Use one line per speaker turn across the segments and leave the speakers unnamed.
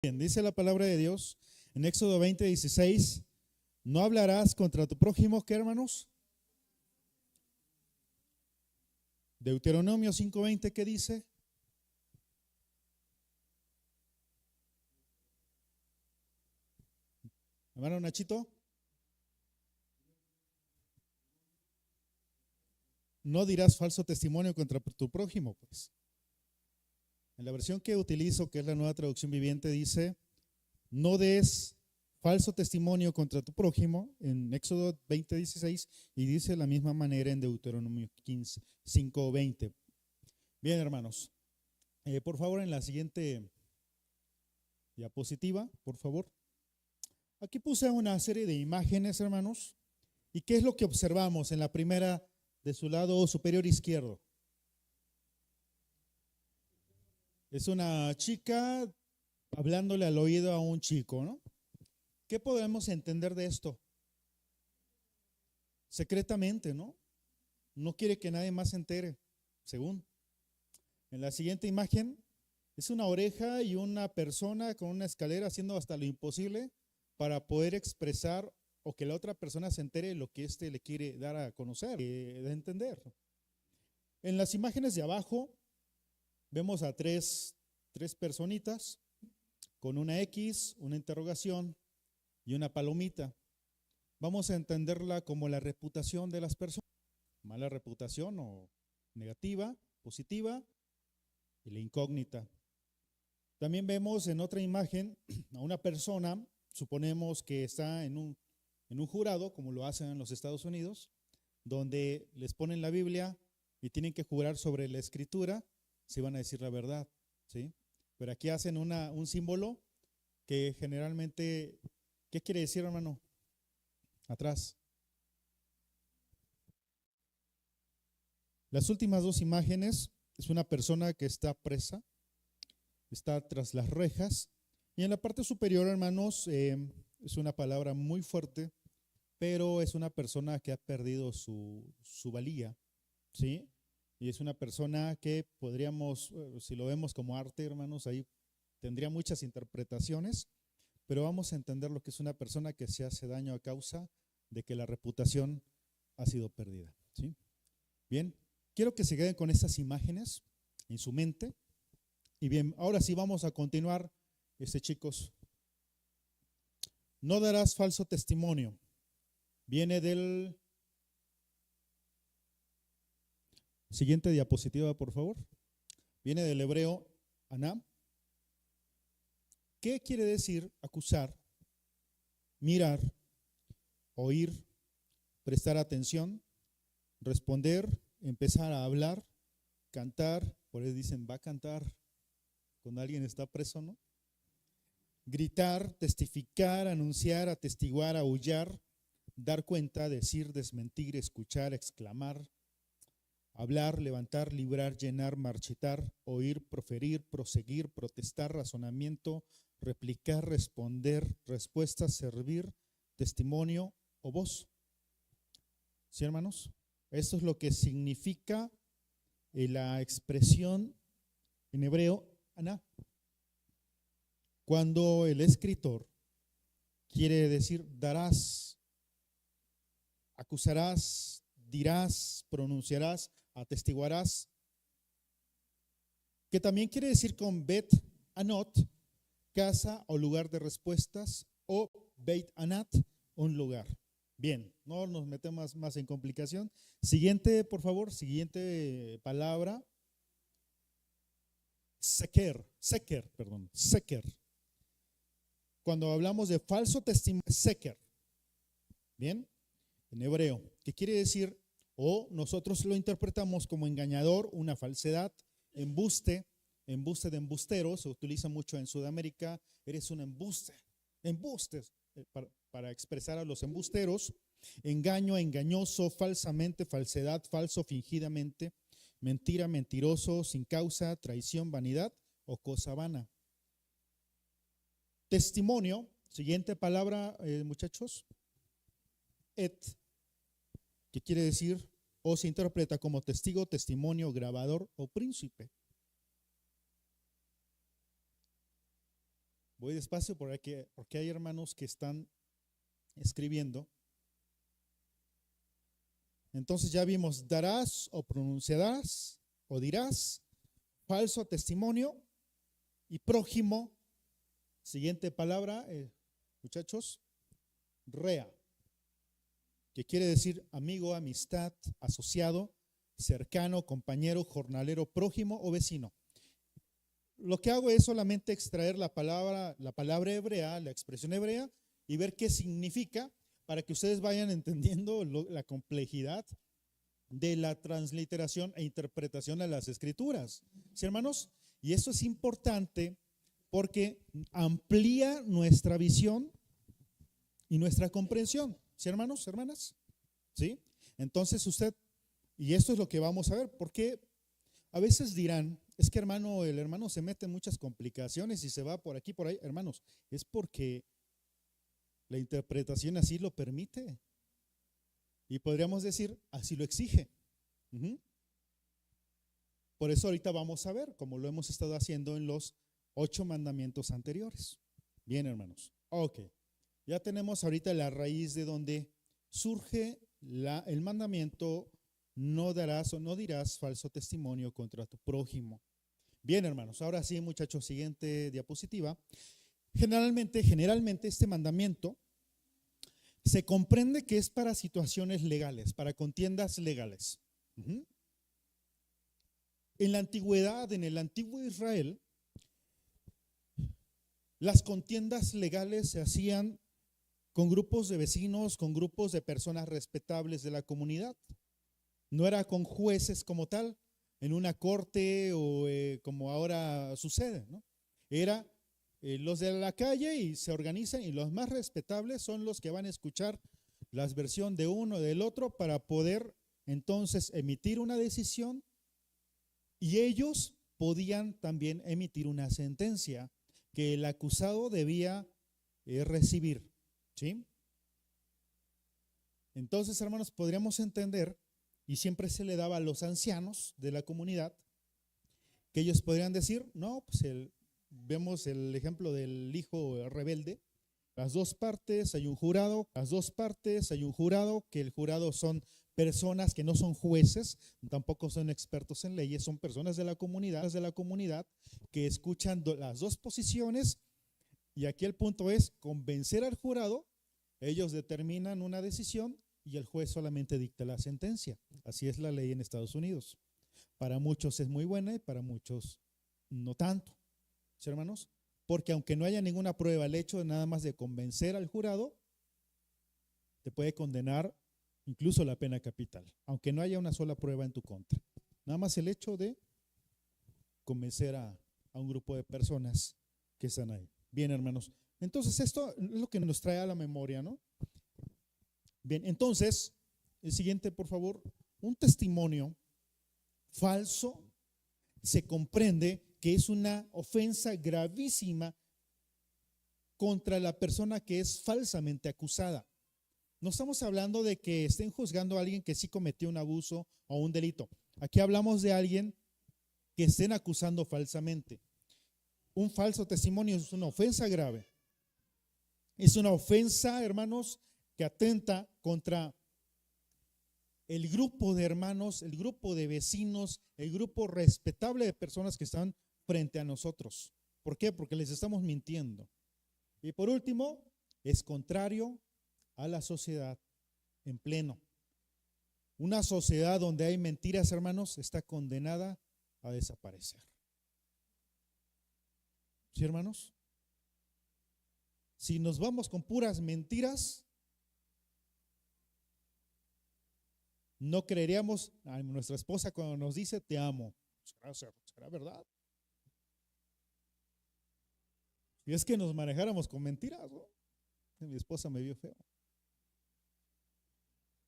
Bien, dice la palabra de Dios en Éxodo 20:16, no hablarás contra tu prójimo, ¿qué, hermanos? Deuteronomio 5:20, ¿qué dice? Hermano Nachito, no dirás falso testimonio contra tu prójimo, pues. En la versión que utilizo, que es la Nueva Traducción Viviente, dice, no des falso testimonio contra tu prójimo, en Éxodo 20:16, y dice de la misma manera en Deuteronomio 5:20. Bien, hermanos, por favor, en la siguiente diapositiva, por favor. Aquí puse una serie de imágenes, hermanos, y ¿qué es lo que observamos en la primera de su lado superior izquierdo? Es una chica hablándole al oído a un chico, ¿no? ¿Qué podemos entender de esto? Secretamente, ¿no? No quiere que nadie más se entere, según. En la siguiente imagen es una oreja y una persona con una escalera haciendo hasta lo imposible para poder expresar o que la otra persona se entere de lo que éste le quiere dar a conocer, de entender. En las imágenes de abajo vemos a tres personitas con una X, una interrogación y una palomita. Vamos a entenderla como la reputación de las personas, mala reputación o negativa, positiva, y la incógnita. También vemos en otra imagen a una persona, suponemos que está en un jurado, como lo hacen en los Estados Unidos, donde les ponen la Biblia y tienen que jurar sobre la escritura si van a decir la verdad, ¿sí? Pero aquí hacen un símbolo que generalmente, ¿qué quiere decir, hermano? Atrás. Las últimas dos imágenes es una persona que está presa, está tras las rejas, y en la parte superior, hermanos, es una palabra muy fuerte, pero es una persona que ha perdido su valía, ¿sí? Y es una persona que podríamos, si lo vemos como arte, hermanos, ahí tendría muchas interpretaciones, pero vamos a entender lo que es una persona que se hace daño a causa de que la reputación ha sido perdida, ¿sí? Bien, quiero que se queden con estas imágenes en su mente. Y bien, ahora sí vamos a continuar, chicos. No darás falso testimonio. Viene del siguiente diapositiva, por favor. Viene del hebreo aná. ¿Qué quiere decir acusar, mirar, oír, prestar atención, responder, empezar a hablar, cantar? Por eso dicen, va a cantar cuando alguien está preso, ¿no? Gritar, testificar, anunciar, atestiguar, aullar, dar cuenta, decir, desmentir, escuchar, exclamar, hablar, levantar, librar, llenar, marchitar, oír, proferir, proseguir, protestar, razonamiento, replicar, responder, respuesta, servir, testimonio o voz. ¿Sí, hermanos? Esto es lo que significa la expresión en hebreo aná. Cuando el escritor quiere decir darás, acusarás, dirás, pronunciarás, atestiguarás, que también quiere decir con bet anot, casa o lugar de respuestas, o beit anat, un lugar. Bien, no nos metemos más en complicación. Siguiente, por favor, siguiente palabra. Seker. Cuando hablamos de falso testimonio, seker. Bien, en hebreo, que quiere decir, o nosotros lo interpretamos como engañador, una falsedad, embuste de embusteros, se utiliza mucho en Sudamérica, eres un embustes, para expresar a los embusteros, engaño, engañoso, falsamente, falsedad, falso, fingidamente, mentira, mentiroso, sin causa, traición, vanidad o cosa vana. Testimonio, siguiente palabra, muchachos, que quiere decir o se interpreta como testigo, testimonio, grabador o príncipe. Voy despacio porque hay hermanos que están escribiendo. Entonces ya vimos, darás o pronunciarás o dirás, falso testimonio y prójimo. Siguiente palabra, muchachos, rea, que quiere decir amigo, amistad, asociado, cercano, compañero, jornalero, prójimo o vecino. Lo que hago es solamente extraer la palabra hebrea, la expresión hebrea, y ver qué significa para que ustedes vayan entendiendo la complejidad de la transliteración e interpretación de las escrituras. ¿Sí, hermanos? Y esto es importante porque amplía nuestra visión y nuestra comprensión. ¿Sí, hermanos, hermanas? ¿Sí? Entonces usted, y esto es lo que vamos a ver, porque a veces dirán, es que el hermano se mete en muchas complicaciones y se va por aquí, por ahí. Hermanos, es porque la interpretación así lo permite. Y podríamos decir, así lo exige. Por eso ahorita vamos a ver, como lo hemos estado haciendo en los 8 mandamientos anteriores. Bien, hermanos. Ok. Ya tenemos ahorita la raíz de donde surge el mandamiento, no darás o no dirás falso testimonio contra tu prójimo. Bien, hermanos. Ahora sí, muchachos, siguiente diapositiva. Generalmente este mandamiento se comprende que es para situaciones legales, para contiendas legales. En la antigüedad, en el antiguo Israel, las contiendas legales se hacían con grupos de vecinos, con grupos de personas respetables de la comunidad. No era con jueces como tal, en una corte o como ahora sucede, ¿no? Era los de la calle y se organizan, y los más respetables son los que van a escuchar la versión de uno o del otro para poder entonces emitir una decisión, y ellos podían también emitir una sentencia que el acusado debía recibir, ¿sí? Entonces, hermanos, podríamos entender, y siempre se le daba a los ancianos de la comunidad, que ellos podrían decir, no, pues vemos el ejemplo del hijo rebelde. Las dos partes hay un jurado, que el jurado son personas que no son jueces, tampoco son expertos en leyes, son personas de la comunidad que escuchan las dos posiciones, y aquí el punto es convencer al jurado. Ellos determinan una decisión y el juez solamente dicta la sentencia. Así es la ley en Estados Unidos. Para muchos es muy buena y para muchos no tanto. ¿Sí, hermanos? Porque aunque no haya ninguna prueba, el hecho de nada más de convencer al jurado te puede condenar incluso la pena capital, aunque no haya una sola prueba en tu contra. Nada más el hecho de convencer a un grupo de personas que están ahí. Bien, hermanos. Entonces, esto es lo que nos trae a la memoria, ¿no? Bien, entonces, el siguiente, por favor. Un testimonio falso se comprende que es una ofensa gravísima contra la persona que es falsamente acusada. No estamos hablando de que estén juzgando a alguien que sí cometió un abuso o un delito. Aquí hablamos de alguien que estén acusando falsamente. Un falso testimonio es una ofensa grave. Es una ofensa, hermanos, que atenta contra el grupo de hermanos, el grupo de vecinos, el grupo respetable de personas que están frente a nosotros. ¿Por qué? Porque les estamos mintiendo. Y por último, es contrario a la sociedad en pleno. Una sociedad donde hay mentiras, hermanos, está condenada a desaparecer. ¿Sí, hermanos? Si nos vamos con puras mentiras, no creeríamos a nuestra esposa cuando nos dice te amo. ¿Será verdad? Y es que nos manejáramos con mentiras, ¿no? Mi esposa me vio feo.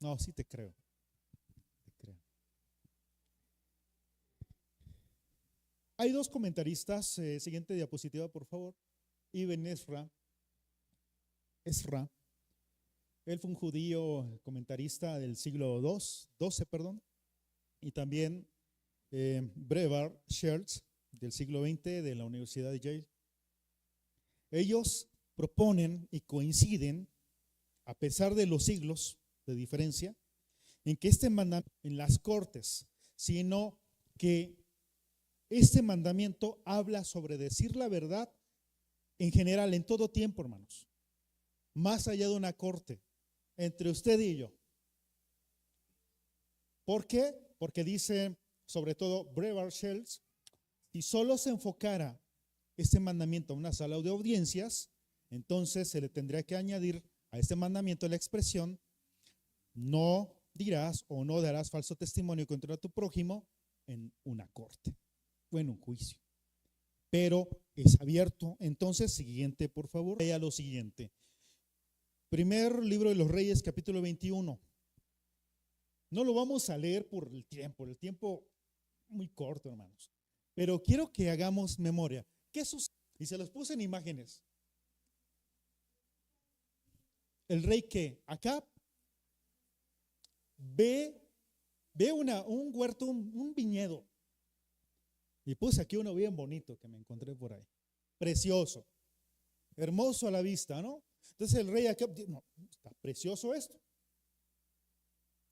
No, sí te creo. Te creo. Hay dos comentaristas. Siguiente diapositiva, por favor. Ibn Ezra. Él fue un judío comentarista del siglo XII, y también Brevard Schertz del siglo XX de la Universidad de Yale. ellos proponen y coinciden, a pesar de los siglos de diferencia, en que este mandamiento en las cortes, sino que este mandamiento habla sobre decir la verdad en general, en todo tiempo, hermanos, más allá de una corte, entre usted y yo. ¿Por qué? Porque dice, sobre todo, Brevar Shells, si solo se enfocara este mandamiento a una sala de audiencias, entonces se le tendría que añadir a este mandamiento la expresión: no dirás o no darás falso testimonio contra tu prójimo en una corte o en un juicio. Pero es abierto. Entonces, siguiente, por favor. Lea lo siguiente. Primer libro de los Reyes, capítulo 21. No lo vamos a leer por el tiempo muy corto, hermanos. Pero quiero que hagamos memoria. ¿Qué sucede? Y se los puse en imágenes. El rey que Acab ve un huerto, un viñedo. Y puse aquí uno bien bonito que me encontré por ahí. Precioso, hermoso a la vista, ¿no? Entonces el rey Acab dice: no, está precioso esto.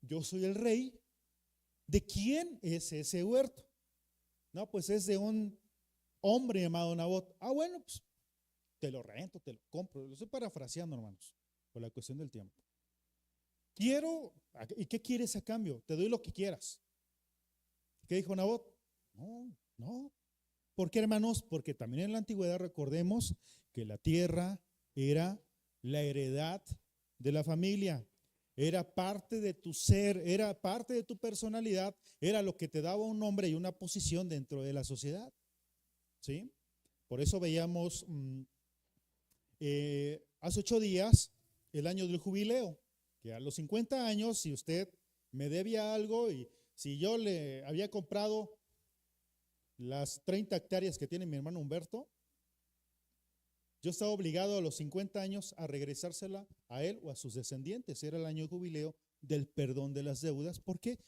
Yo soy el rey. ¿De quién es ese huerto? No, pues es de un hombre llamado Nabot. Ah, bueno, pues te lo rento, te lo compro. Lo estoy parafraseando, hermanos, por la cuestión del tiempo. ¿Y qué quieres a cambio? Te doy lo que quieras. ¿Qué dijo Nabot? No. ¿Por qué, hermanos? Porque también en la antigüedad recordemos que la tierra era la heredad de la familia. Era parte de tu ser, era parte de tu personalidad, era lo que te daba un nombre y una posición dentro de la sociedad. ¿Sí? Por eso veíamos hace 8 días el año del jubileo, que a los 50 años, si usted me debía algo y si yo le había comprado las 30 hectáreas que tiene mi hermano Humberto, yo estaba obligado a los 50 años a regresársela a él o a sus descendientes. Era el año de jubileo del perdón de las deudas. ¿Por qué?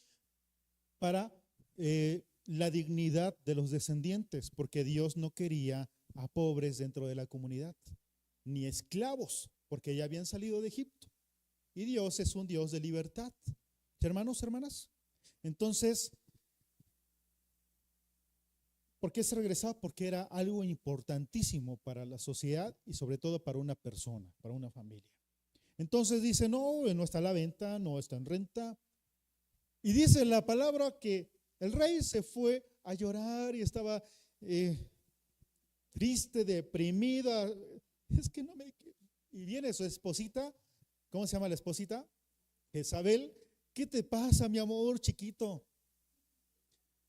Para la dignidad de los descendientes, porque Dios no quería a pobres dentro de la comunidad, ni esclavos, porque ya habían salido de Egipto. Y Dios es un Dios de libertad. Hermanos, hermanas. Entonces, ¿por qué se regresaba? Porque era algo importantísimo para la sociedad y sobre todo para una persona, para una familia. Entonces dice: no está a la venta, no está en renta. Y dice la palabra que el rey se fue a llorar y estaba triste, deprimida. Es que no me... Y viene su esposita. ¿Cómo se llama la esposita? Jezabel. ¿Qué te pasa, mi amor chiquito?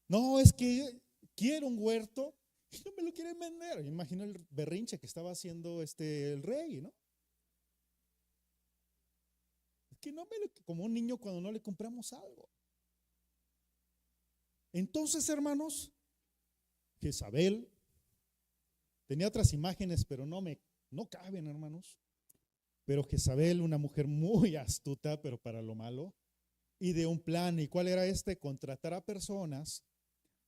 No, es que quiero un huerto y no me lo quieren vender. Imagino el berrinche que estaba haciendo el rey, ¿no? Es que como un niño cuando no le compramos algo. Entonces, hermanos, Jezabel tenía otras imágenes, pero no caben, hermanos. Pero Jezabel, una mujer muy astuta, pero para lo malo, y de un plan. ¿Y cuál era Contratar a personas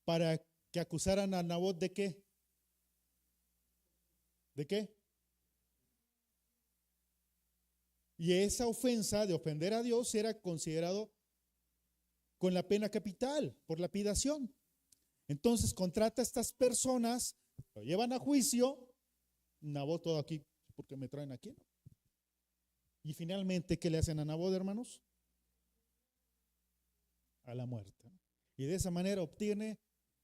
para que acusaran a Nabot ¿de qué? ¿De qué? Y esa ofensa de ofender a Dios era considerado con la pena capital, por lapidación. Entonces contrata a estas personas, lo llevan a juicio. Nabot todo aquí, ¿por qué me traen aquí? Y finalmente, ¿qué le hacen a Nabot, hermanos? A la muerte. Y de esa manera obtiene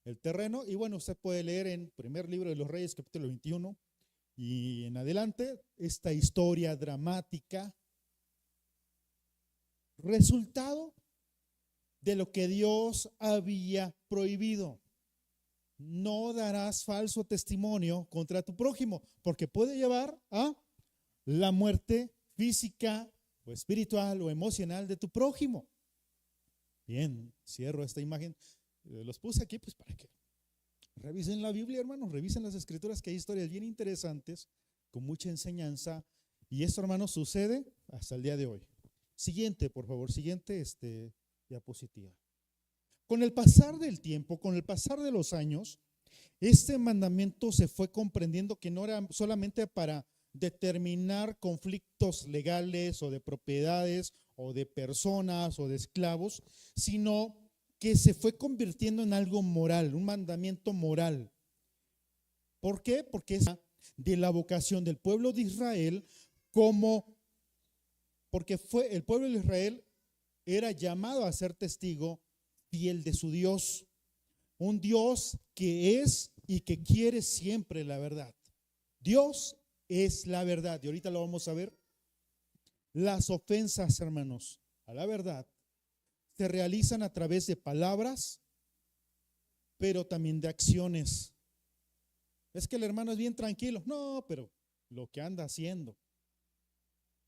el terreno. Y bueno, usted puede leer en primer libro de los Reyes, capítulo 21 y en adelante, esta historia dramática, resultado de lo que Dios había prohibido. No darás falso testimonio contra tu prójimo, porque puede llevar a la muerte física o espiritual o emocional de tu prójimo. Bien, cierro esta imagen. Los puse aquí pues para que revisen la Biblia, hermanos, revisen las escrituras, que hay historias bien interesantes con mucha enseñanza. Y esto, hermanos, sucede hasta el día de hoy. Siguiente, por favor, siguiente diapositiva. Con el pasar del tiempo, con el pasar de los años, Este mandamiento se fue comprendiendo que no era solamente para determinar conflictos legales o de propiedades o de personas o de esclavos, sino que se fue convirtiendo en algo moral, un mandamiento moral. ¿Por qué? Porque es de la vocación del pueblo de Israel, porque el pueblo de Israel era llamado a ser testigo fiel de su Dios, un Dios que es y que quiere siempre la verdad. Dios es la verdad, y ahorita lo vamos a ver. Las ofensas, hermanos, a la verdad se realizan a través de palabras, pero también de acciones. Es que el hermano es bien tranquilo. No, pero lo que anda haciendo,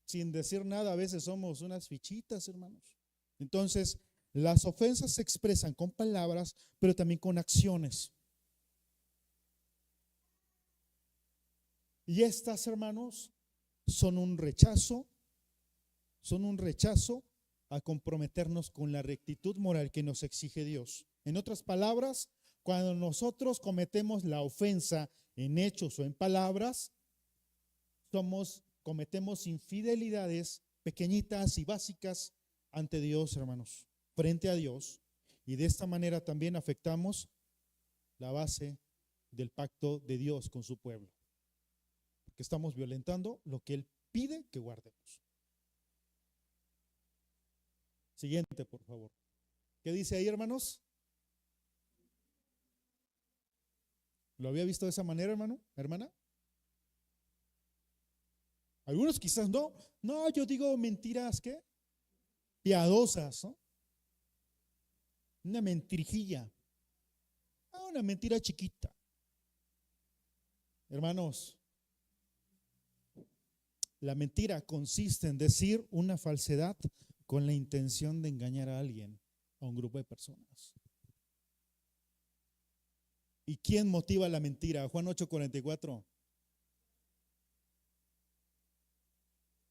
sin decir nada, a veces somos unas fichitas, hermanos. Entonces, las ofensas se expresan con palabras, pero también con acciones. Y estas, hermanos, son un rechazo a comprometernos con la rectitud moral que nos exige Dios. En otras palabras, cuando nosotros cometemos la ofensa en hechos o en palabras, cometemos infidelidades pequeñitas y básicas ante Dios, hermanos, frente a Dios, y de esta manera también afectamos la base del pacto de Dios con su pueblo, porque estamos violentando lo que Él pide que guardemos. Siguiente, por favor. ¿Qué dice ahí, hermanos? ¿Lo había visto de esa manera, hermano, hermana? Algunos quizás no. No, yo digo mentiras, ¿qué? Piadosas, ¿no? Una mentirijilla. Una mentira chiquita. Hermanos, la mentira consiste en decir una falsedad con la intención de engañar a alguien, a un grupo de personas. ¿Y quién motiva la mentira? Juan 8:44.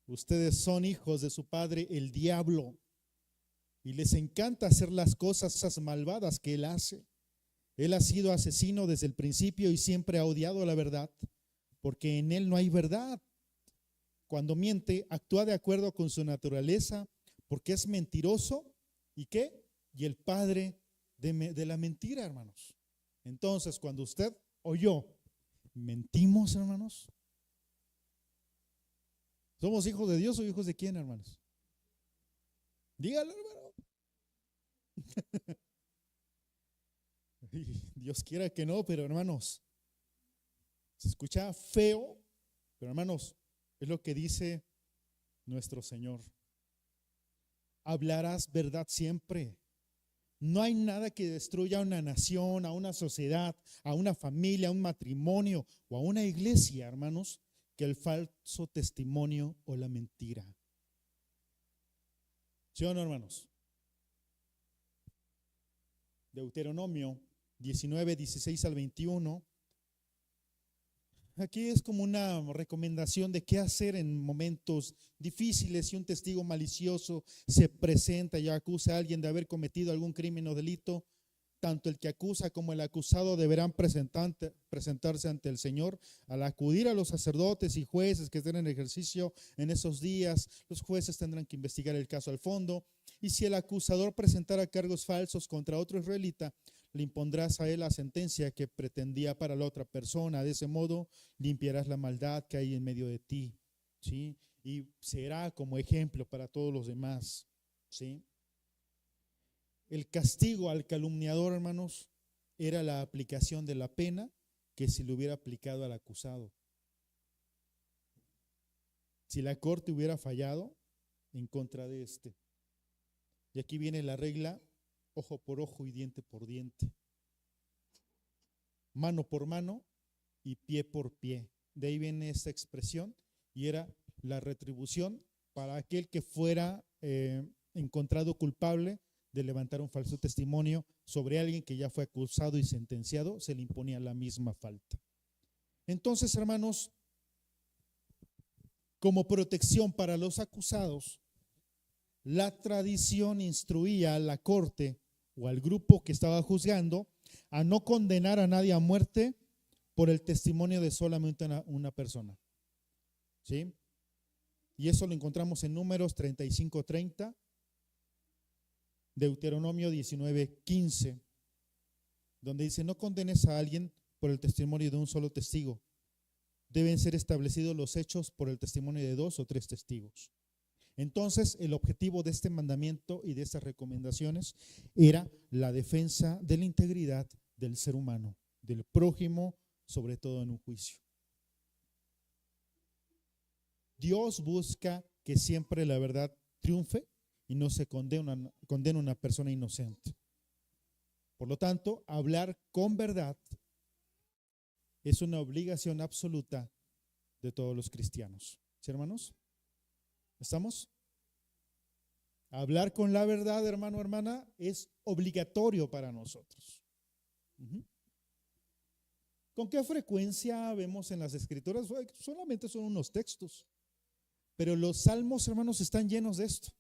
Ustedes son hijos de su padre, el diablo, y les encanta hacer las cosas esas malvadas que él hace. Él ha sido asesino desde el principio y siempre ha odiado la verdad, porque en él no hay verdad. Cuando miente, actúa de acuerdo con su naturaleza, porque es mentiroso. ¿Y qué? Y el padre de la mentira, hermanos. Entonces, cuando usted o yo mentimos, hermanos, ¿somos hijos de Dios o hijos de quién, hermanos? Dígalo, hermano. Dios quiera que no, pero hermanos, se escucha feo, pero hermanos, es lo que dice nuestro Señor. Hablarás verdad siempre. No hay nada que destruya a una nación, a una sociedad, a una familia, a un matrimonio o a una iglesia, hermanos, que el falso testimonio o la mentira. ¿Sí o no, hermanos? Deuteronomio 19, 16 al 21. Aquí es como una recomendación de qué hacer en momentos difíciles. Si un testigo malicioso se presenta y acusa a alguien de haber cometido algún crimen o delito, tanto el que acusa como el acusado deberán presentarse ante el Señor. Al acudir a los sacerdotes y jueces que estén en ejercicio en esos días, los jueces tendrán que investigar el caso al fondo. Y si el acusador presentara cargos falsos contra otro israelita, le impondrás a él la sentencia que pretendía para la otra persona. De ese modo limpiarás la maldad que hay en medio de ti, ¿sí? Y será como ejemplo para todos los demás, ¿sí? El castigo al calumniador, hermanos, era la aplicación de la pena que se le hubiera aplicado al acusado. Si la corte hubiera fallado en contra de este. Y aquí viene la regla: ojo por ojo y diente por diente, mano por mano y pie por pie. De ahí viene esta expresión, y era la retribución para aquel que fuera encontrado culpable de levantar un falso testimonio sobre alguien que ya fue acusado y sentenciado. Se le imponía la misma falta. Entonces, hermanos, como protección para los acusados, la tradición instruía a la corte o al grupo que estaba juzgando a no condenar a nadie a muerte por el testimonio de solamente una persona. ¿Sí? Y eso lo encontramos en Números 35:30, Deuteronomio 19:15, donde dice: no condenes a alguien por el testimonio de un solo testigo. Deben ser establecidos los hechos por el testimonio de 2 o 3 testigos. Entonces, el objetivo de este mandamiento y de estas recomendaciones era la defensa de la integridad del ser humano, del prójimo, sobre todo en un juicio. Dios busca que siempre la verdad triunfe y no se condene a una persona inocente. Por lo tanto, hablar con verdad es una obligación absoluta de todos los cristianos. ¿Sí, hermanos? ¿Estamos? Hablar con la verdad, hermano, hermana, es obligatorio para nosotros. ¿Con qué frecuencia vemos en las escrituras? Solamente son unos textos, pero los salmos, hermanos, están llenos de esto,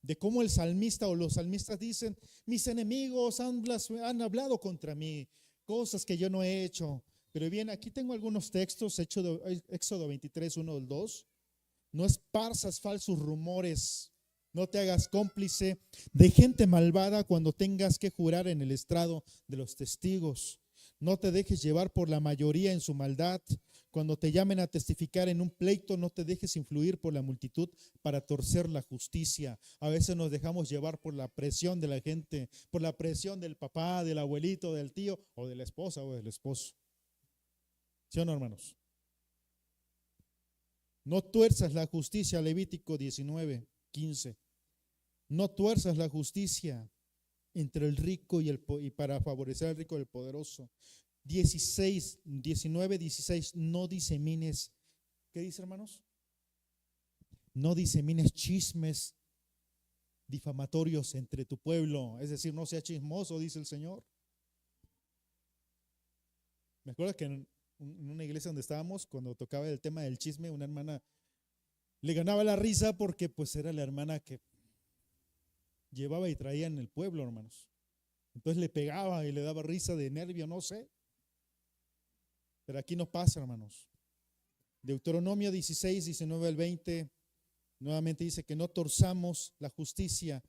de cómo el salmista o los salmistas dicen: mis enemigos han hablado contra mí, cosas que yo no he hecho. Pero bien, aquí tengo algunos textos, Éxodo 23, 1 al 2. No esparzas falsos rumores, no te hagas cómplice de gente malvada cuando tengas que jurar en el estrado de los testigos. No te dejes llevar por la mayoría en su maldad. Cuando te llamen a testificar en un pleito, no te dejes influir por la multitud para torcer la justicia. A veces nos dejamos llevar por la presión de la gente, por la presión del papá, del abuelito, del tío, o de la esposa o del esposo. ¿Sí o no, hermanos? No tuerzas la justicia, Levítico 19:15. No tuerzas la justicia entre el rico y para favorecer al rico y el poderoso. 19:16. No disemines. ¿Qué dice, hermanos? No disemines chismes difamatorios entre tu pueblo. Es decir, no sea chismoso, dice el Señor. Me acuerdo que en una iglesia donde estábamos, cuando tocaba el tema del chisme, una hermana le ganaba la risa porque pues era la hermana que llevaba y traía en el pueblo, hermanos. Entonces le pegaba y le daba risa de nervio, no sé. Pero aquí no pasa, hermanos. Deuteronomio 16, 19 al 20, nuevamente dice que no torzamos la justicia,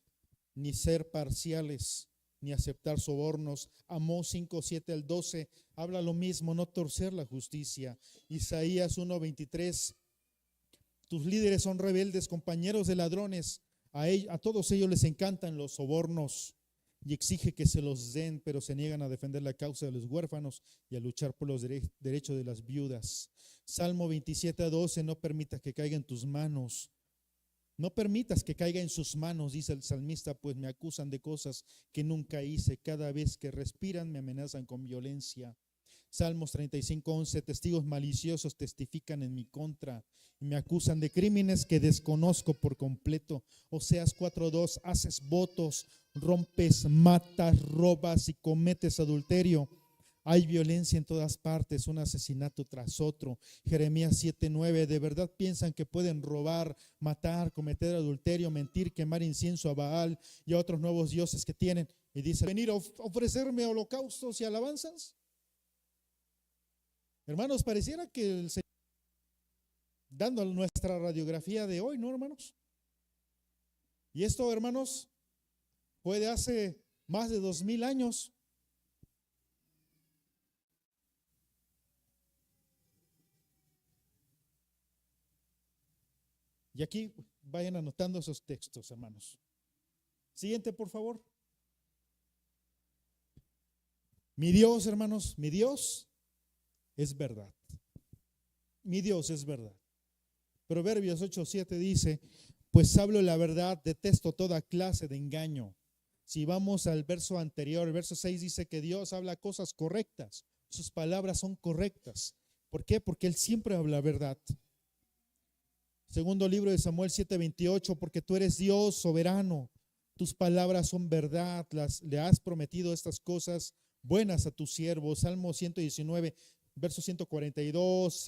ni ser parciales, ni aceptar sobornos. Amós 5, 7 al 12 habla lo mismo, no torcer la justicia. Isaías 1, 23, tus líderes son rebeldes, compañeros de ladrones. A todos ellos les encantan los sobornos y exige que se los den, pero se niegan a defender la causa de los huérfanos y a luchar por los derechos de las viudas. Salmo 27:12, no permitas que caiga en tus manos. No permitas que caiga en sus manos, dice el salmista, pues me acusan de cosas que nunca hice. Cada vez que respiran me amenazan con violencia. Salmos 35:11, testigos maliciosos testifican en mi contra y me acusan de crímenes que desconozco por completo. Oseas 4:2, haces votos, rompes, matas, robas y cometes adulterio. Hay violencia en todas partes, un asesinato tras otro. Jeremías 7:9, de verdad piensan que pueden robar, matar, cometer adulterio, mentir, quemar incienso a Baal y a otros nuevos dioses que tienen. Y dice, venir a ofrecerme holocaustos y alabanzas. Hermanos, pareciera que el Señor, dando nuestra radiografía de hoy, ¿no, hermanos? Y esto, hermanos, fue de hace más de 2000 años. Y aquí vayan anotando esos textos, hermanos. Siguiente, por favor. Mi Dios, hermanos, mi Dios es verdad. Mi Dios es verdad. Proverbios 8:7 dice, pues hablo la verdad, detesto toda clase de engaño. Si vamos al verso anterior, el verso 6 dice que Dios habla cosas correctas. Sus palabras son correctas. ¿Por qué? Porque Él siempre habla verdad. Segundo libro de Samuel 7:28, porque tú eres Dios soberano, tus palabras son verdad, le has prometido estas cosas buenas a tu siervo. Salmo 119, verso 142,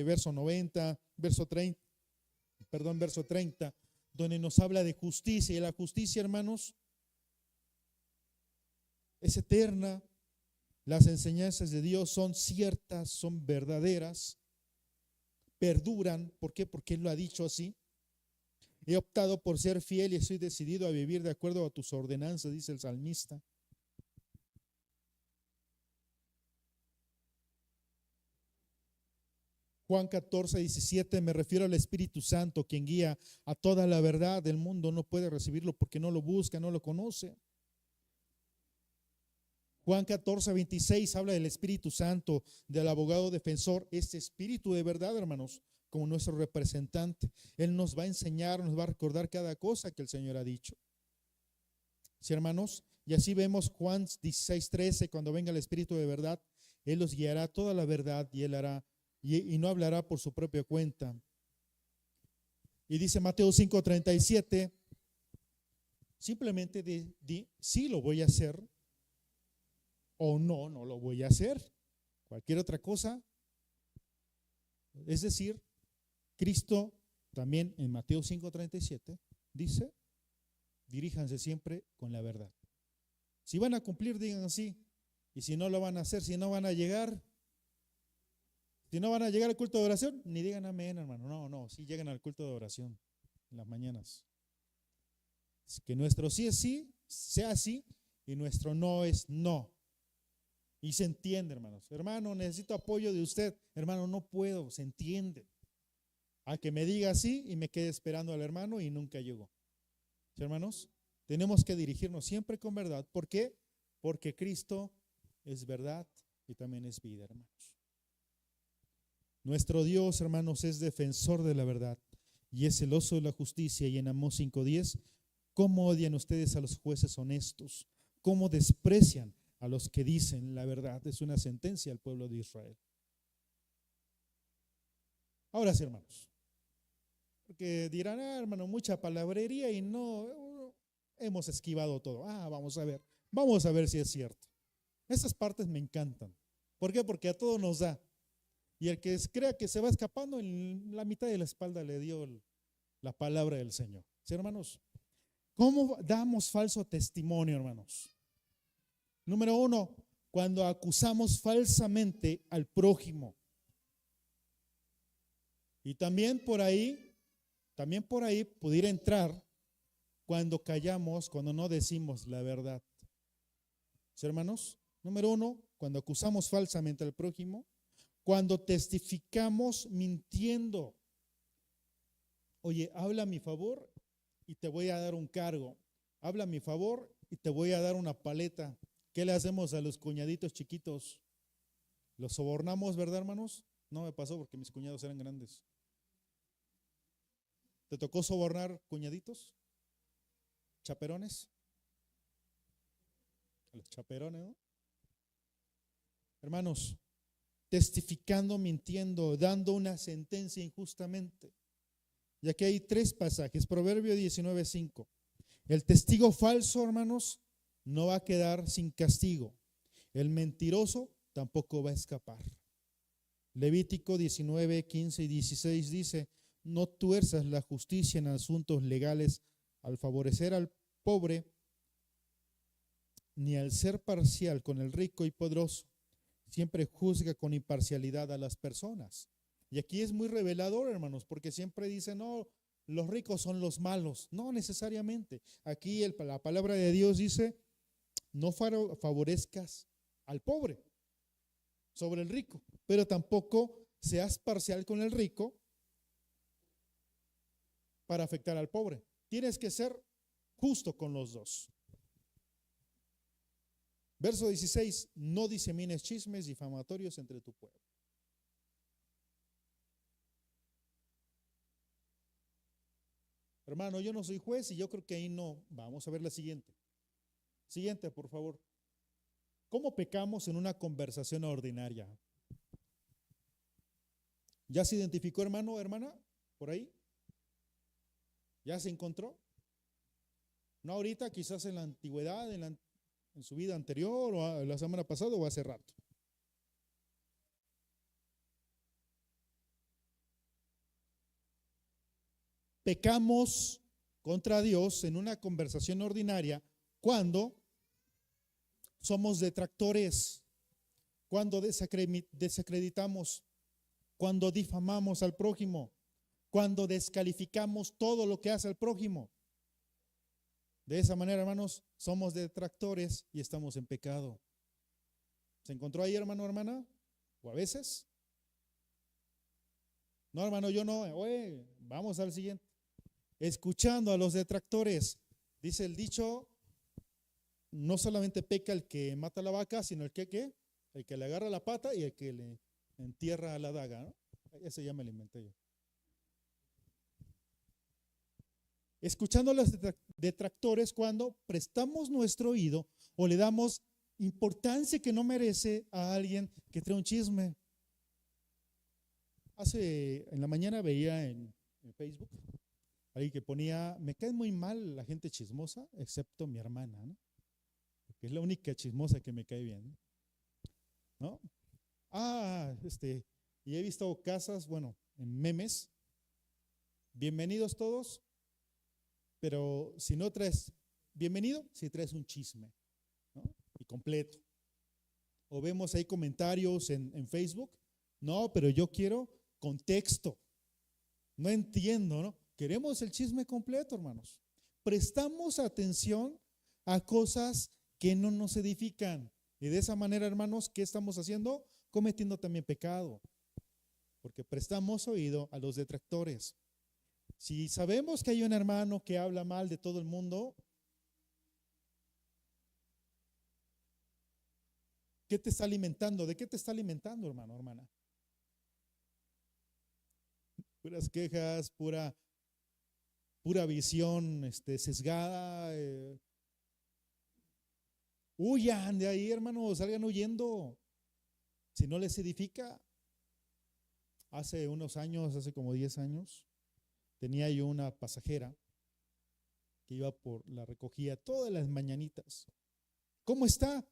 verso 90, verso 30, donde nos habla de justicia. Y la justicia, hermanos, es eterna, Las enseñanzas de Dios son ciertas, son verdaderas, perduran. ¿Por qué? Porque Él lo ha dicho así. He optado por ser fiel y estoy decidido a vivir de acuerdo a tus ordenanzas, dice el salmista. Juan 14:17, me refiero al Espíritu Santo, quien guía a toda la verdad. El mundo no puede recibirlo porque no lo busca, no lo conoce. Juan 14:26 habla del Espíritu Santo, del abogado defensor, este Espíritu de verdad, hermanos, como nuestro representante. Él nos va a enseñar, nos va a recordar cada cosa que el Señor ha dicho. ¿Sí, hermanos? Y así vemos Juan 16:13, cuando venga el Espíritu de verdad, Él los guiará a toda la verdad y Él hará, y no hablará por su propia cuenta. Y dice Mateo 5:37, simplemente di, sí lo voy a hacer, o no, no lo voy a hacer. Cualquier otra cosa. Es decir, Cristo también en Mateo 5:37 dice, diríjanse siempre con la verdad. Si van a cumplir, digan así. Y si no lo van a hacer, si no van a llegar al culto de oración, ni digan amén, hermano. No, si llegan al culto de oración en las mañanas. Que nuestro sí es sí, sea sí, y nuestro no es no. Y se entiende, hermanos. Hermano, necesito apoyo de usted. Hermano, no puedo, se entiende. A que me diga sí y me quede esperando al hermano y nunca llegó. ¿Sí, hermanos? Tenemos que dirigirnos siempre con verdad. ¿Por qué? Porque Cristo es verdad y también es vida, hermanos. Nuestro Dios, hermanos, es defensor de la verdad y es celoso de la justicia. Y en Amós 5:10, ¿cómo odian ustedes a los jueces honestos? ¿Cómo desprecian a los que dicen la verdad? Es una sentencia al pueblo de Israel. Ahora sí, hermanos, porque dirán, hermano, mucha palabrería y no hemos esquivado todo. Vamos a ver si es cierto. Esas partes me encantan. ¿Por qué? Porque a todos nos da. Y el que crea que se va escapando, en la mitad de la espalda le dio la palabra del Señor. ¿Sí, hermanos? ¿Cómo damos falso testimonio, hermanos? Número 1, cuando acusamos falsamente al prójimo. Y también por ahí pudiera entrar cuando callamos, cuando no decimos la verdad. ¿Sí, hermanos? Número 1, cuando acusamos falsamente al prójimo. Cuando testificamos mintiendo. Oye, habla a mi favor y te voy a dar un cargo. Habla a mi favor y te voy a dar una paleta. ¿Qué le hacemos a los cuñaditos chiquitos? ¿Los sobornamos, verdad, hermanos? No me pasó porque mis cuñados eran grandes. ¿Te tocó sobornar cuñaditos? ¿Chaperones? A los chaperones, ¿no? Hermanos, testificando, mintiendo, dando una sentencia injustamente. Y aquí hay 3 pasajes. Proverbio 19:5. El testigo falso, hermanos, no va a quedar sin castigo. El mentiroso tampoco va a escapar. Levítico 19:15 y 16 dice, no tuerzas la justicia en asuntos legales al favorecer al pobre, ni al ser parcial con el rico y poderoso. Siempre juzga con imparcialidad a las personas. Y aquí es muy revelador, hermanos, porque siempre dicen, no, los ricos son los malos. No necesariamente. Aquí la palabra de Dios dice, no favorezcas al pobre sobre el rico, pero tampoco seas parcial con el rico para afectar al pobre. Tienes que ser justo con los dos. Verso 16, no disemines chismes difamatorios entre tu pueblo. Hermano, yo no soy juez y yo creo que ahí no. Vamos a ver la siguiente. Siguiente, por favor. ¿Cómo pecamos en una conversación ordinaria? ¿Ya se identificó, hermano o hermana? ¿Por ahí? ¿Ya se encontró? No ahorita, quizás en la antigüedad, en su vida anterior o la semana pasada o hace rato. Pecamos contra Dios en una conversación ordinaria cuando somos detractores, cuando desacreditamos, cuando difamamos al prójimo, cuando descalificamos todo lo que hace el prójimo. De esa manera, hermanos, somos detractores y estamos en pecado. ¿Se encontró ahí, hermano, hermana? ¿O a veces? No, hermano, yo no. Oye, vamos al siguiente. Escuchando a los detractores. Dice el dicho, no solamente peca el que mata la vaca, sino el que le agarra la pata y el que le entierra la daga, ¿no? Ese ya me lo inventé yo. Escuchando a los detractores cuando prestamos nuestro oído o le damos importancia que no merece a alguien que trae un chisme. En la mañana veía en Facebook alguien que ponía, me cae muy mal la gente chismosa, excepto mi hermana, ¿no? Porque es la única chismosa que me cae bien, ¿no? Y he visto casas, bueno, en memes, bienvenidos todos, pero si no traes, bienvenido si traes un chisme, ¿no? Y completo. O vemos ahí comentarios en Facebook, no, pero yo quiero contexto, no entiendo, ¿no? Queremos el chisme completo, hermanos. Prestamos atención a cosas que no nos edifican. Y de esa manera, hermanos, ¿qué estamos haciendo? Cometiendo también pecado. Porque prestamos oído a los detractores. Si sabemos que hay un hermano que habla mal de todo el mundo, ¿qué te está alimentando? ¿De qué te está alimentando, hermano, hermana? Puras quejas, pura visión sesgada. Huyan de ahí, hermanos, salgan huyendo. Si no les edifica. Hace unos años, hace como 10 años, tenía yo una pasajera que iba la recogía todas las mañanitas. ¿Cómo está?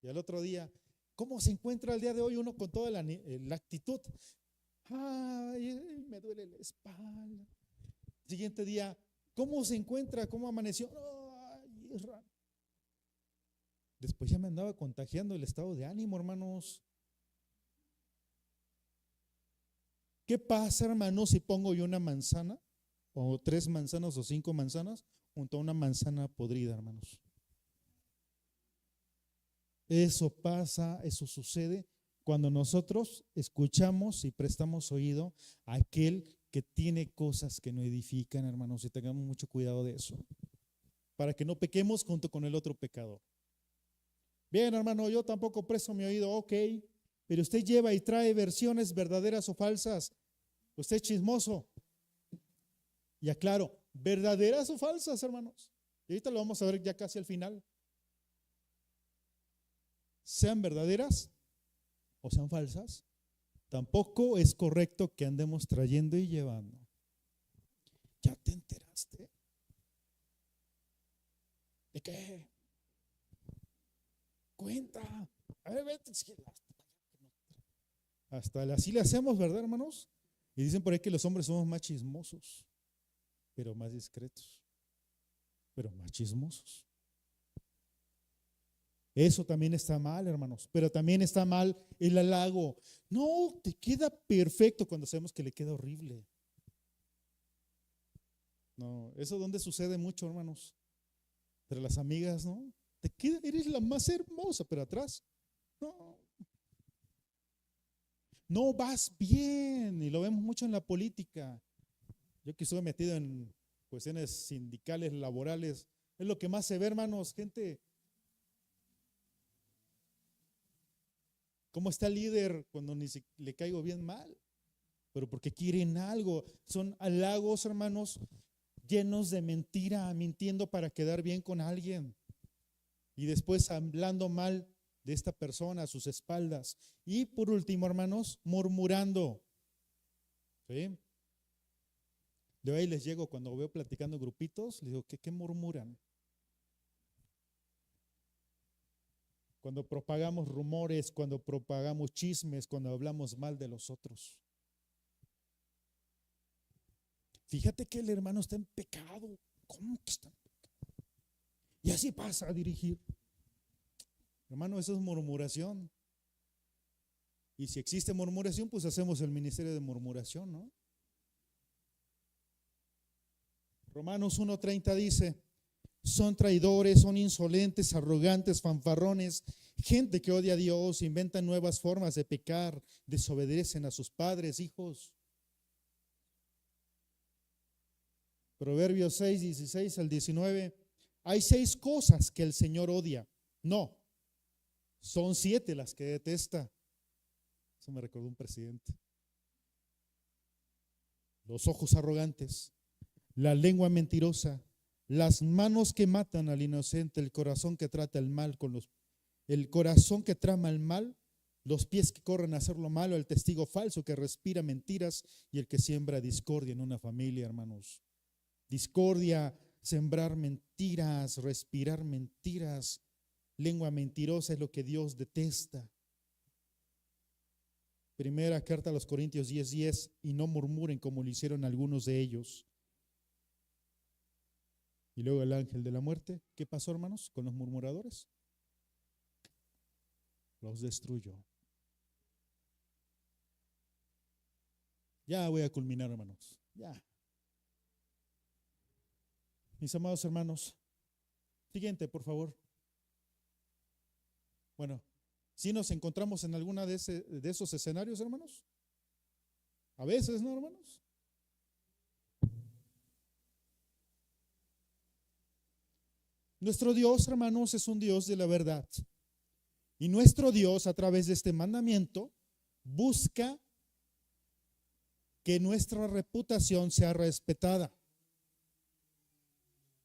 Y al otro día, ¿cómo se encuentra el día de hoy? Uno con toda la actitud. Ay, me duele la espalda. Siguiente día, ¿cómo se encuentra? ¿Cómo amaneció? Ay, es raro. Después ya me andaba contagiando el estado de ánimo, hermanos. ¿Qué pasa, hermanos, si pongo yo una manzana, o 3 manzanas o 5 manzanas, junto a una manzana podrida, hermanos? Eso pasa, eso sucede cuando nosotros escuchamos y prestamos oído a aquel que tiene cosas que no edifican, hermanos, y tengamos mucho cuidado de eso, para que no pequemos junto con el otro pecador. Bien, hermano, yo tampoco presto mi oído, ok, pero usted lleva y trae versiones verdaderas o falsas. Usted es chismoso. Y aclaro, verdaderas o falsas, hermanos. Y ahorita lo vamos a ver ya casi al final. Sean verdaderas o sean falsas, tampoco es correcto que andemos trayendo y llevando. ¿Ya te enteraste? ¿De qué? Cuenta. A ver, vete. Hasta así le hacemos, ¿verdad, hermanos? Y dicen por ahí que los hombres somos más chismosos, pero más discretos, pero más chismosos. Eso también está mal, hermanos, pero también está mal el halago. No, te queda perfecto cuando sabemos que le queda horrible. No, eso donde sucede mucho, hermanos, entre las amigas, ¿no? Te queda, eres la más hermosa, pero atrás, no vas bien, y lo vemos mucho en la política. Yo que estuve metido en cuestiones sindicales, laborales, es lo que más se ve, hermanos, gente. ¿Cómo está el líder cuando ni le caigo bien mal? Pero porque quieren algo. Son halagos, hermanos, llenos de mentira, mintiendo para quedar bien con alguien. Y después hablando mal de esta persona a sus espaldas. Y por último, hermanos, murmurando. ¿Sí? De ahí les llego cuando veo platicando grupitos, les digo, ¿qué murmuran? Cuando propagamos rumores, cuando propagamos chismes, cuando hablamos mal de los otros. Fíjate que el hermano está en pecado. ¿Cómo que está en pecado? Y así pasa a dirigir. Hermano, eso es murmuración. Y si existe murmuración, pues hacemos el ministerio de murmuración, ¿no? Romanos 1:30 dice: son traidores, son insolentes, arrogantes, fanfarrones, gente que odia a Dios, inventan nuevas formas de pecar, desobedecen a sus padres, hijos. Proverbios 6:16-19. Hay 6 cosas que el Señor odia. No, son 7 las que detesta. Eso me recordó un presidente. Los ojos arrogantes, la lengua mentirosa, las manos que matan al inocente, el corazón que trata el mal el corazón que trama el mal, los pies que corren a hacer lo malo, el testigo falso que respira mentiras y el que siembra discordia en una familia, hermanos. Discordia, sembrar mentiras, respirar mentiras, lengua mentirosa es lo que Dios detesta. Primera carta a los Corintios 10:10, y no murmuren como lo hicieron algunos de ellos. Y luego el ángel de la muerte, ¿qué pasó, hermanos, con los murmuradores? Los destruyó. Ya voy a culminar, hermanos. Ya. Mis amados hermanos, siguiente, por favor. Bueno, ¿sí nos encontramos en alguna de esos escenarios, hermanos? A veces, ¿no, hermanos? Nuestro Dios, hermanos, es un Dios de la verdad. Y nuestro Dios, a través de este mandamiento, busca que nuestra reputación sea respetada.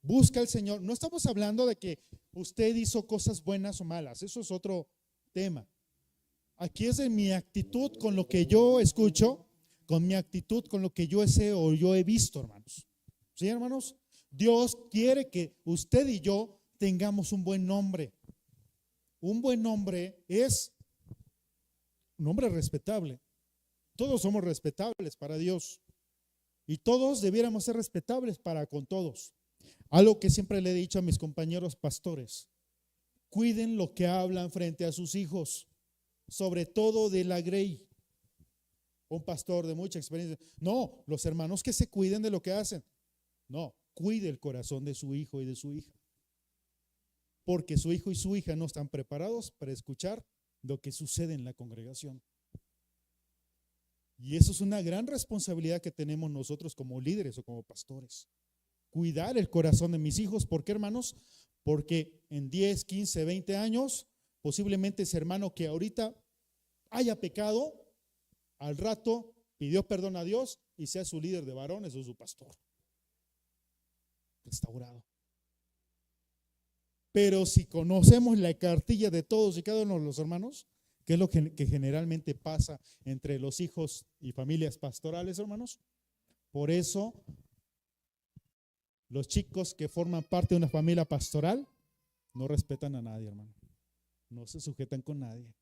Busca al Señor. No estamos hablando de que usted hizo cosas buenas o malas. Eso es otro tema. Aquí es de mi actitud con lo que yo escucho, con mi actitud con lo que yo sé o yo he visto, hermanos. ¿Sí, hermanos? Dios quiere que usted y yo tengamos un buen nombre. Un buen nombre es un nombre respetable. Todos somos respetables para Dios y todos debiéramos ser respetables para con todos. Algo que siempre le he dicho a mis compañeros pastores: cuiden lo que hablan frente a sus hijos, sobre todo de la Grey. Un pastor de mucha experiencia: no, los hermanos que se cuiden de lo que hacen. No, cuide el corazón de su hijo y de su hija, porque su hijo y su hija no están preparados para escuchar lo que sucede en la congregación. Y eso es una gran responsabilidad que tenemos nosotros como líderes o como pastores. Cuidar el corazón de mis hijos. ¿Por qué, hermanos? Porque en 10, 15, 20 años, posiblemente ese hermano que ahorita haya pecado, al rato pidió perdón a Dios y sea su líder de varones o su pastor. Restaurado. Pero si conocemos la cartilla de todos y cada uno de los hermanos, ¿qué es lo que generalmente pasa entre los hijos y familias pastorales, hermanos? Por eso, los chicos que forman parte de una familia pastoral no respetan a nadie, hermano. No se sujetan con nadie.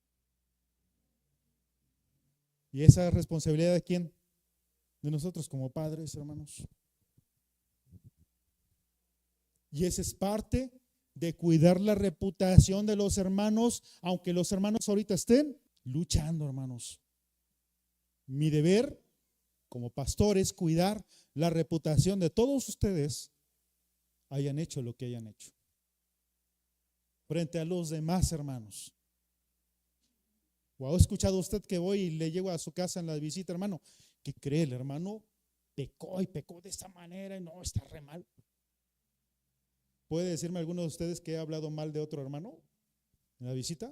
¿Y esa es responsabilidad de quién? De nosotros como padres, hermanos. Y esa es parte de cuidar la reputación de los hermanos, aunque los hermanos ahorita estén luchando, hermanos. Mi deber como pastor es cuidar la reputación de todos ustedes, hayan hecho lo que hayan hecho, frente a los demás hermanos. ¿O ha escuchado usted que voy y le llego a su casa en la visita, hermano? ¿Qué cree? El hermano pecó y pecó de esta manera y no, está re mal. ¿Puede decirme alguno de ustedes que ha hablado mal de otro hermano en la visita?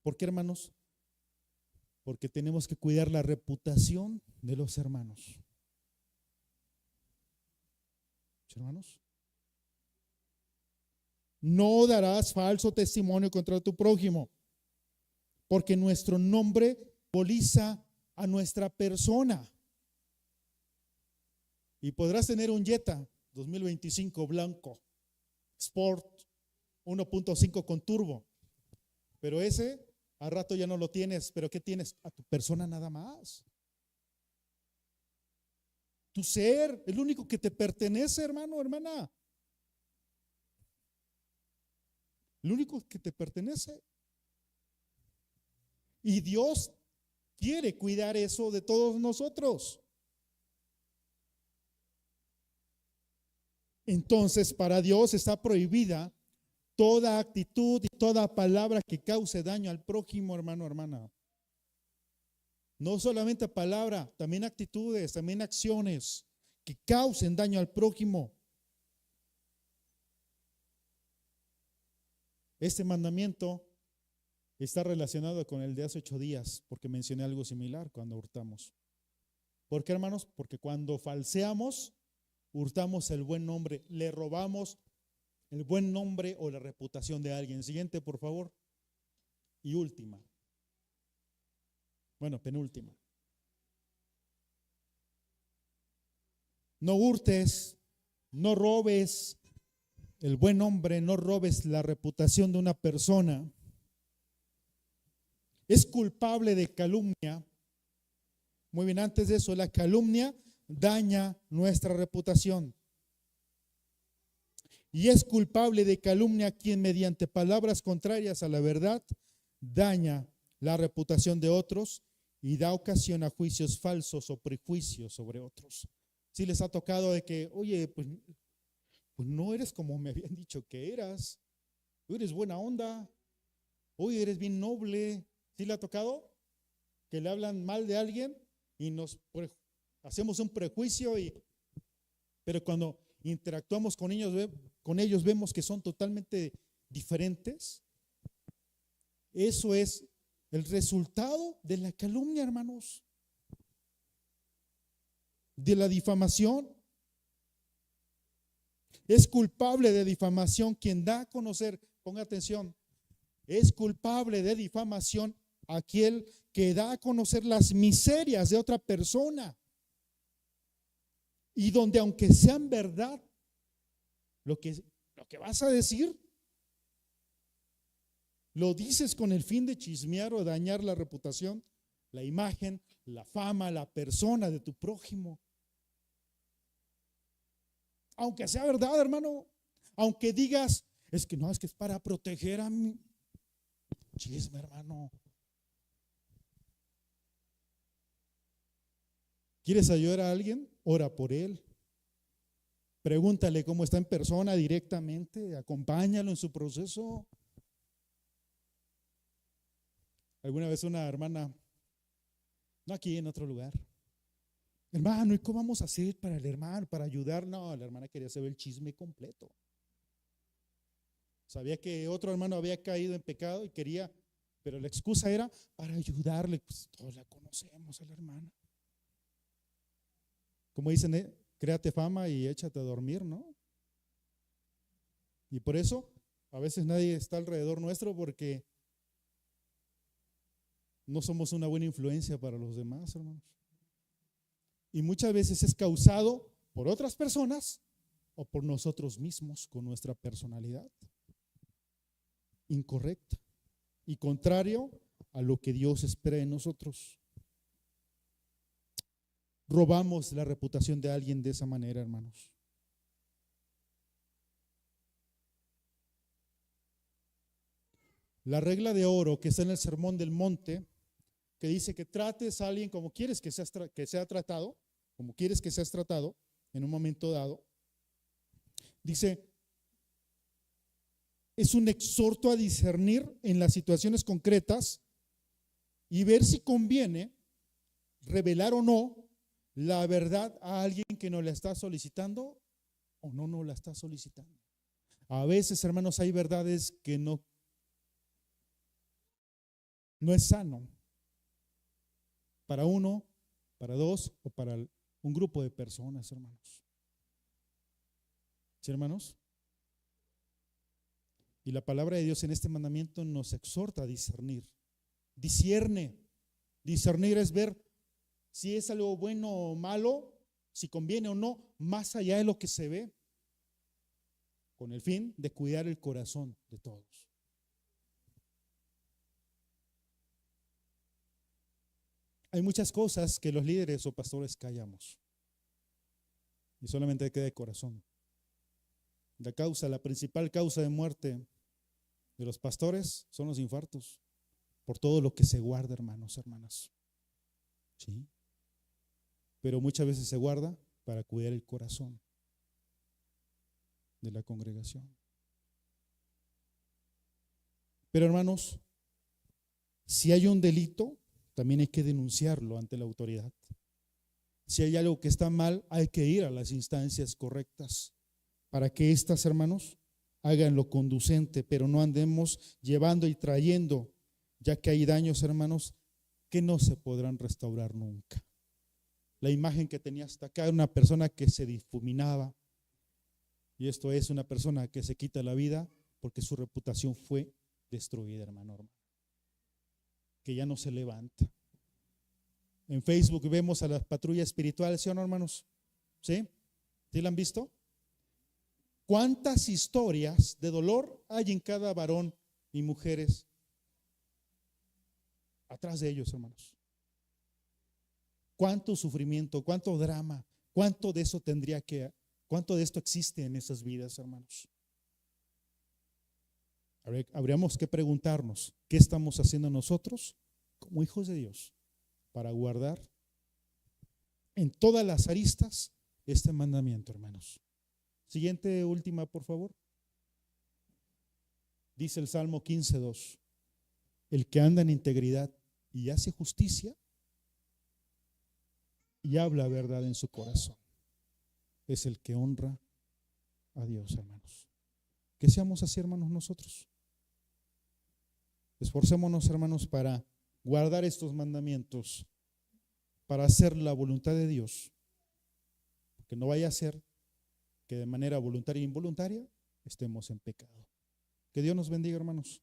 ¿Por qué, hermanos? Porque tenemos que cuidar la reputación de los hermanos. Hermanos, no darás falso testimonio contra tu prójimo, porque nuestro nombre simboliza a nuestra persona. Y podrás tener un Jetta 2025 blanco, Sport 1.5 con turbo, pero ese al rato ya no lo tienes. ¿Pero qué tienes? A tu persona nada más. Tu ser, el único que te pertenece, hermano, hermana. lo único que te pertenece. Y Dios quiere cuidar eso de todos nosotros. Entonces, para Dios está prohibida toda actitud y toda palabra que cause daño al prójimo, hermano, hermana. No solamente palabra, también actitudes, también acciones que causen daño al prójimo. Este mandamiento está relacionado con el de hace 8 días, porque mencioné algo similar cuando hurtamos. ¿Por qué, hermanos? Porque cuando falseamos, hurtamos el buen nombre, le robamos el buen nombre o la reputación de alguien. Siguiente, por favor. Y última. Bueno, penúltima. No hurtes, no robes el buen nombre, no robes la reputación de una persona. Es culpable de calumnia. Muy bien, antes de eso, la calumnia daña nuestra reputación. Y es culpable de calumnia quien mediante palabras contrarias a la verdad daña la reputación de otros y da ocasión a juicios falsos o prejuicios sobre otros. Si les ha tocado de que, oye, pues no eres como me habían dicho que eras, eres buena onda, oye, eres bien noble. ¿Sí le ha tocado? Que le hablan mal de alguien y hacemos un prejuicio, pero cuando interactuamos con ellos vemos que son totalmente diferentes. Eso es el resultado de la calumnia, hermanos, de la difamación. Es culpable de difamación quien da a conocer, ponga atención, es culpable de difamación aquel que da a conocer las miserias de otra persona y donde aunque sean verdad lo que vas a decir, lo dices con el fin de chismear o dañar la reputación, la imagen, la fama, la persona de tu prójimo. Aunque sea verdad, hermano, aunque digas, es que es para proteger a mi chisme, hermano. ¿Quieres ayudar a alguien? Ora por él. Pregúntale cómo está en persona directamente, acompáñalo en su proceso. Alguna vez una hermana, no aquí, en otro lugar, hermano, ¿y cómo vamos a hacer para el hermano, para ayudar? No, la hermana quería saber el chisme completo. Sabía que otro hermano había caído en pecado y quería, pero la excusa era para ayudarle. Pues todos la conocemos a la hermana. Como dicen, créate fama y échate a dormir, ¿no? Y por eso a veces nadie está alrededor nuestro porque no somos una buena influencia para los demás, hermanos. Y muchas veces es causado por otras personas o por nosotros mismos con nuestra personalidad incorrecta y contrario a lo que Dios espera de nosotros. Robamos la reputación de alguien de esa manera, hermanos. La regla de oro que está en el Sermón del Monte, que dice que trates a alguien como quieres que sea tratado, como quieres que seas tratado en un momento dado, dice, es un exhorto a discernir en las situaciones concretas y ver si conviene revelar o no la verdad a alguien que nos la está solicitando o no nos la está solicitando. A veces, hermanos, hay verdades que no es sano para uno, para dos o para un grupo de personas, hermanos. ¿Sí, hermanos? Y la palabra de Dios en este mandamiento nos exhorta a discernir. Discierne. Discernir es ver si es algo bueno o malo, si conviene o no, más allá de lo que se ve, con el fin de cuidar el corazón de todos. Hay muchas cosas que los líderes o pastores callamos y solamente queda el corazón. La principal causa de muerte de los pastores son los infartos, por todo lo que se guarda, hermanos, hermanas. ¿Sí? Pero muchas veces se guarda para cuidar el corazón de la congregación. Pero hermanos, si hay un delito, también hay que denunciarlo ante la autoridad. Si hay algo que está mal, hay que ir a las instancias correctas para que estas, hermanos, hagan lo conducente, pero no andemos llevando y trayendo, ya que hay daños, hermanos, que no se podrán restaurar nunca. La imagen que tenía hasta acá era una persona que se difuminaba, y esto es una persona que se quita la vida porque su reputación fue destruida, hermano, que ya no se levanta. En Facebook vemos a la patrulla espiritual, ¿sí o no, hermanos? ¿Sí? ¿Sí la han visto? ¿Cuántas historias de dolor hay en cada varón y mujeres atrás de ellos, hermanos? ¿Cuánto sufrimiento, cuánto drama, cuánto de eso cuánto de esto existe en esas vidas, hermanos? Habríamos que preguntarnos, ¿qué estamos haciendo nosotros como hijos de Dios para guardar en todas las aristas este mandamiento, hermanos? Siguiente, última, por favor. Dice el Salmo 15:2: el que anda en integridad y hace justicia y habla verdad en su corazón es el que honra a Dios, hermanos. Que seamos así, hermanos, nosotros. Esforcémonos, hermanos, para guardar estos mandamientos, para hacer la voluntad de Dios, que no vaya a ser que de manera voluntaria e involuntaria estemos en pecado. Que Dios nos bendiga, hermanos.